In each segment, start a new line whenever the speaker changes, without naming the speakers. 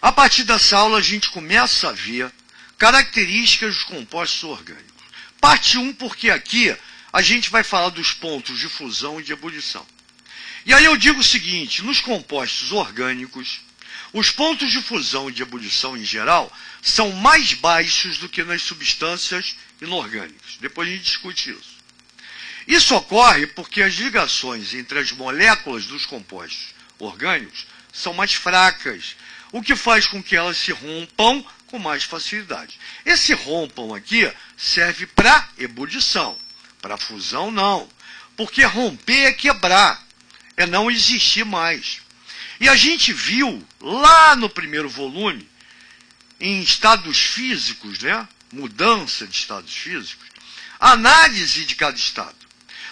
A partir dessa aula, a gente começa a ver características dos compostos orgânicos. Parte 1, porque aqui a gente vai falar dos pontos de fusão e de ebulição. E aí eu digo o seguinte, nos compostos orgânicos, os pontos de fusão e de ebulição em geral são mais baixos do que nas substâncias inorgânicas. Depois a gente discute isso. Isso ocorre porque as ligações entre as moléculas dos compostos orgânicos são mais fracas, o que faz com que elas se rompam com mais facilidade. Esse rompam aqui serve para ebulição, para fusão não, porque romper é quebrar, é não existir mais. E a gente viu lá no primeiro volume, em estados físicos, né? Mudança de estados físicos, análise de cada estado.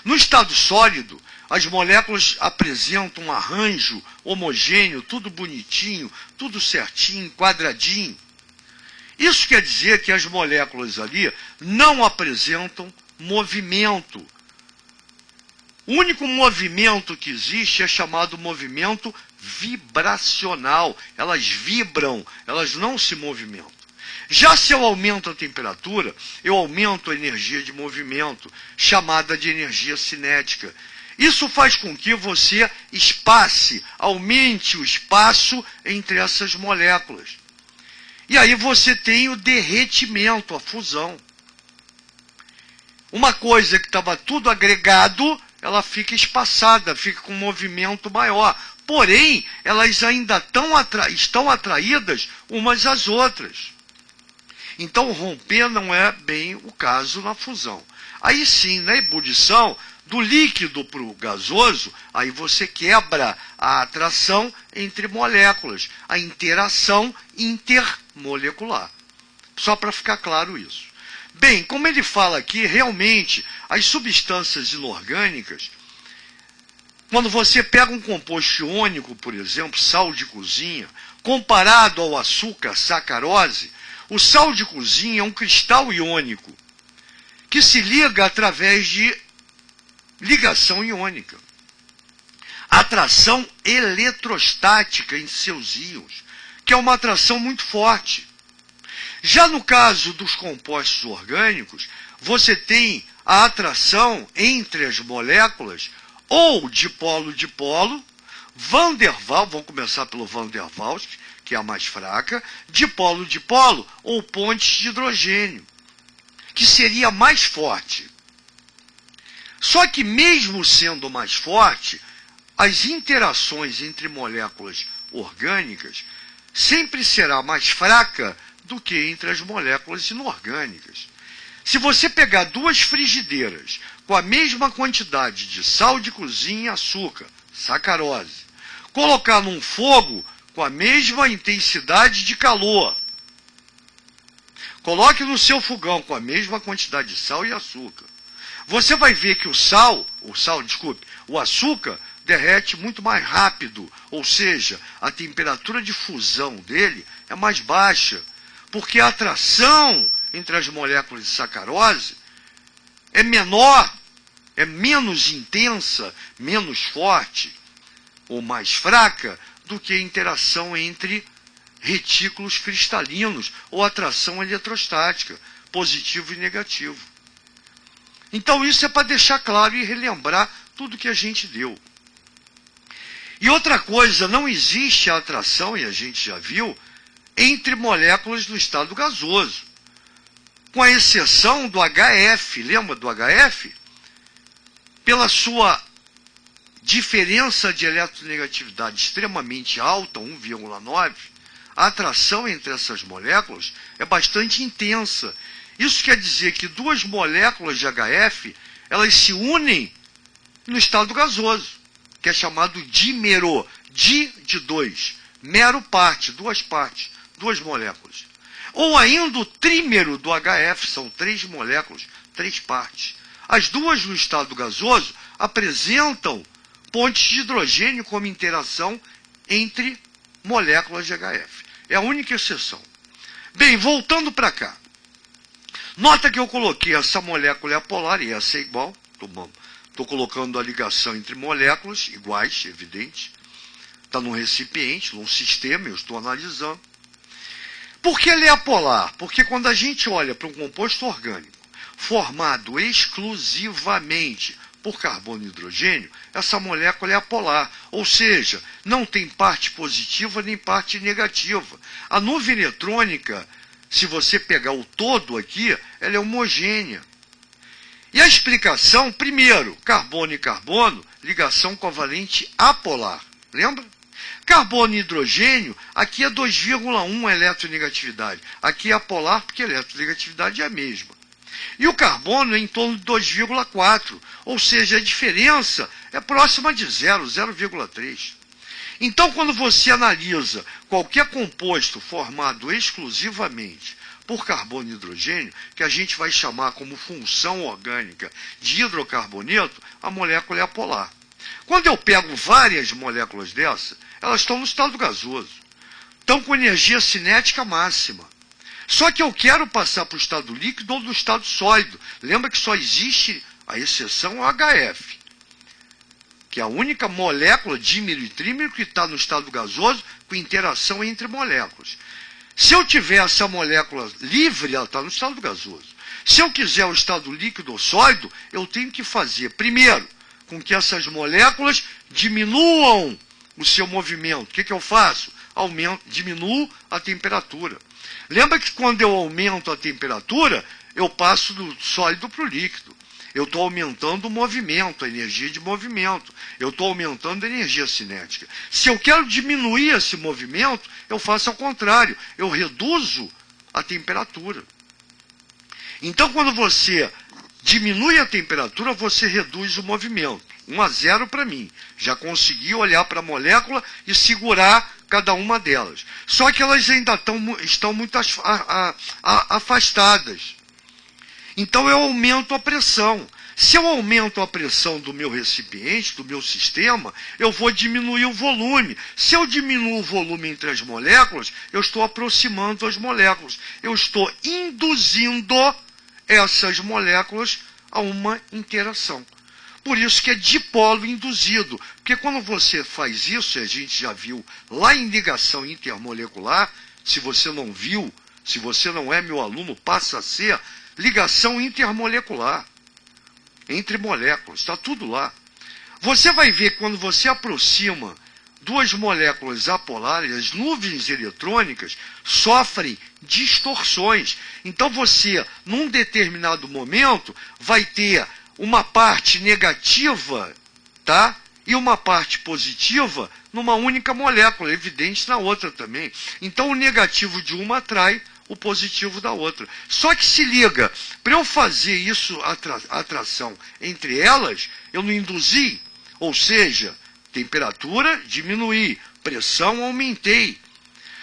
No estado sólido, as moléculas apresentam um arranjo homogêneo, tudo bonitinho, tudo certinho, quadradinho. Isso quer dizer que as moléculas ali não apresentam movimento. O único movimento que existe é chamado movimento vibracional. Elas vibram, elas não se movimentam. Já se eu aumento a temperatura, eu aumento a energia de movimento, chamada de energia cinética. Isso faz com que você aumente o espaço entre essas moléculas. E aí você tem o derretimento, a fusão. Uma coisa que estava tudo agregado, ela fica espaçada, fica com um movimento maior. Porém, elas ainda estão atraídas umas às outras. Então, romper não é bem o caso na fusão. Aí sim, na ebulição, do líquido para o gasoso, aí você quebra a atração entre moléculas, a interação intermolecular. Só para ficar claro isso. Bem, como ele fala aqui, realmente, as substâncias inorgânicas, quando você pega um composto iônico, por exemplo, sal de cozinha, comparado ao açúcar, sacarose, o sal de cozinha é um cristal iônico que se liga através de ligação iônica. Atração eletrostática em seus íons, que é uma atração muito forte. Já no caso dos compostos orgânicos, você tem a atração entre as moléculas, ou dipolo-dipolo, Van der Waals, vamos começar pelo Van der Waals, que é a mais fraca, dipolo-dipolo, ou pontes de hidrogênio, que seria mais forte. Só que mesmo sendo mais forte, as interações entre moléculas orgânicas sempre será mais fraca do que entre as moléculas inorgânicas. Se você pegar duas frigideiras com a mesma quantidade de sal de cozinha e açúcar, sacarose, colocar num fogo com a mesma intensidade de calor, coloque no seu fogão com a mesma quantidade de sal e açúcar, você vai ver que o açúcar derrete muito mais rápido, ou seja, a temperatura de fusão dele é mais baixa, porque a atração entre as moléculas de sacarose é menor, é menos intensa, menos forte ou mais fraca do que a interação entre retículos cristalinos ou atração eletrostática, positivo e negativo. Então isso é para deixar claro e relembrar tudo que a gente deu. E outra coisa, não existe a atração, e a gente já viu, entre moléculas do estado gasoso, com a exceção do HF. Lembra do HF? Pela sua diferença de eletronegatividade extremamente alta, 1,9, a atração entre essas moléculas é bastante intensa. Isso quer dizer que duas moléculas de HF, elas se unem no estado gasoso, que é chamado dímero, de dois, mero parte, duas moléculas. Ou ainda o trímero do HF, são 3 moléculas, 3 partes. As duas no estado gasoso apresentam pontes de hidrogênio como interação entre moléculas de HF. É a única exceção. Bem, voltando para cá. Nota que eu coloquei essa molécula apolar e essa é igual. Estou colocando a ligação entre moléculas iguais, evidente. Está num recipiente, num sistema, eu estou analisando. Por que ele é apolar? Porque quando a gente olha para um composto orgânico formado exclusivamente por carbono e hidrogênio, essa molécula é apolar, ou seja, não tem parte positiva nem parte negativa. A nuvem eletrônica, se você pegar o todo aqui, ela é homogênea. E a explicação, primeiro, carbono e carbono, ligação covalente apolar. Lembra? Carbono e hidrogênio, aqui é 2,1 eletronegatividade. Aqui é apolar porque a eletronegatividade é a mesma. E o carbono é em torno de 2,4, ou seja, a diferença é próxima de 0,3. Então, quando você analisa qualquer composto formado exclusivamente por carbono e hidrogênio, que a gente vai chamar como função orgânica de hidrocarboneto, a molécula é apolar. Quando eu pego várias moléculas dessa, elas estão no estado gasoso, estão com energia cinética máxima. Só que eu quero passar para o estado líquido ou do estado sólido. Lembra que só existe a exceção HF, que é a única molécula dímero e trímero que está no estado gasoso com interação entre moléculas. Se eu tiver essa molécula livre, ela está no estado gasoso. Se eu quiser o estado líquido ou sólido, eu tenho que fazer, primeiro, com que essas moléculas diminuam o seu movimento. O que eu faço? Diminuo a temperatura. Lembra que quando eu aumento a temperatura, eu passo do sólido para o líquido. Eu estou aumentando o movimento, a energia de movimento. Eu estou aumentando a energia cinética. Se eu quero diminuir esse movimento, eu faço ao contrário. Eu reduzo a temperatura. Então, quando você diminui a temperatura, você reduz o movimento. 1-0 para mim. Já consegui olhar para a molécula e segurar cada uma delas. Só que elas ainda estão muito afastadas. Então eu aumento a pressão. Se eu aumento a pressão do meu recipiente, do meu sistema, eu vou diminuir o volume. Se eu diminuo o volume entre as moléculas, eu estou aproximando as moléculas. Eu estou induzindo essas moléculas a uma interação. Por isso que é dipolo induzido. Porque quando você faz isso, e a gente já viu lá em ligação intermolecular, se você não viu, se você não é meu aluno, passa a ser ligação intermolecular. Entre moléculas, está tudo lá. Você vai ver que quando você aproxima duas moléculas apolares, as nuvens eletrônicas sofrem distorções. Então você, num determinado momento, vai ter uma parte negativa, tá? E uma parte positiva numa única molécula, evidente na outra também. Então o negativo de uma atrai o positivo da outra. Só que se liga, para eu fazer isso, atração entre elas, eu não induzi, ou seja, temperatura diminuí, pressão aumentei.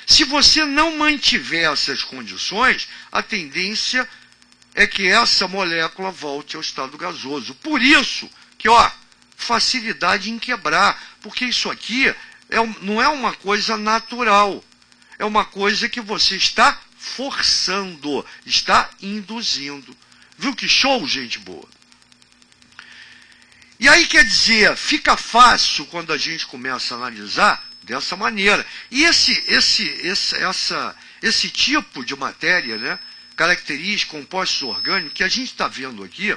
Se você não mantiver essas condições, a tendência é que essa molécula volte ao estado gasoso. Por isso que, facilidade em quebrar, porque isso aqui não é uma coisa natural, é uma coisa que você está forçando, está induzindo. Viu que show, gente boa? E aí, quer dizer, fica fácil quando a gente começa a analisar dessa maneira. E esse tipo de matéria, né, característica, compostos orgânicos, que a gente está vendo aqui,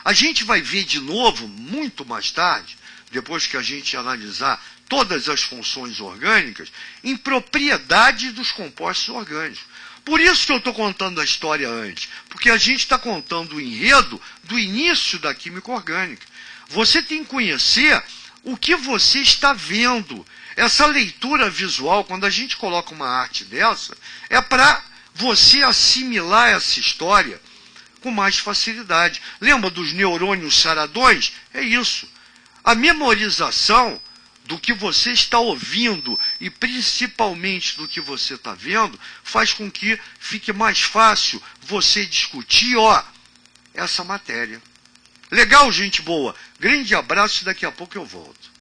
a gente vai ver de novo, muito mais tarde, depois que a gente analisar todas as funções orgânicas, em propriedades dos compostos orgânicos. Por isso que eu estou contando a história antes, porque a gente está contando o enredo do início da química orgânica. Você tem que conhecer o que você está vendo. Essa leitura visual, quando a gente coloca uma arte dessa, é para você assimilar essa história com mais facilidade. Lembra dos neurônios saradões? É isso. A memorização do que você está ouvindo e principalmente do que você está vendo faz com que fique mais fácil você discutir essa matéria. Legal, gente boa? Grande abraço e daqui a pouco eu volto.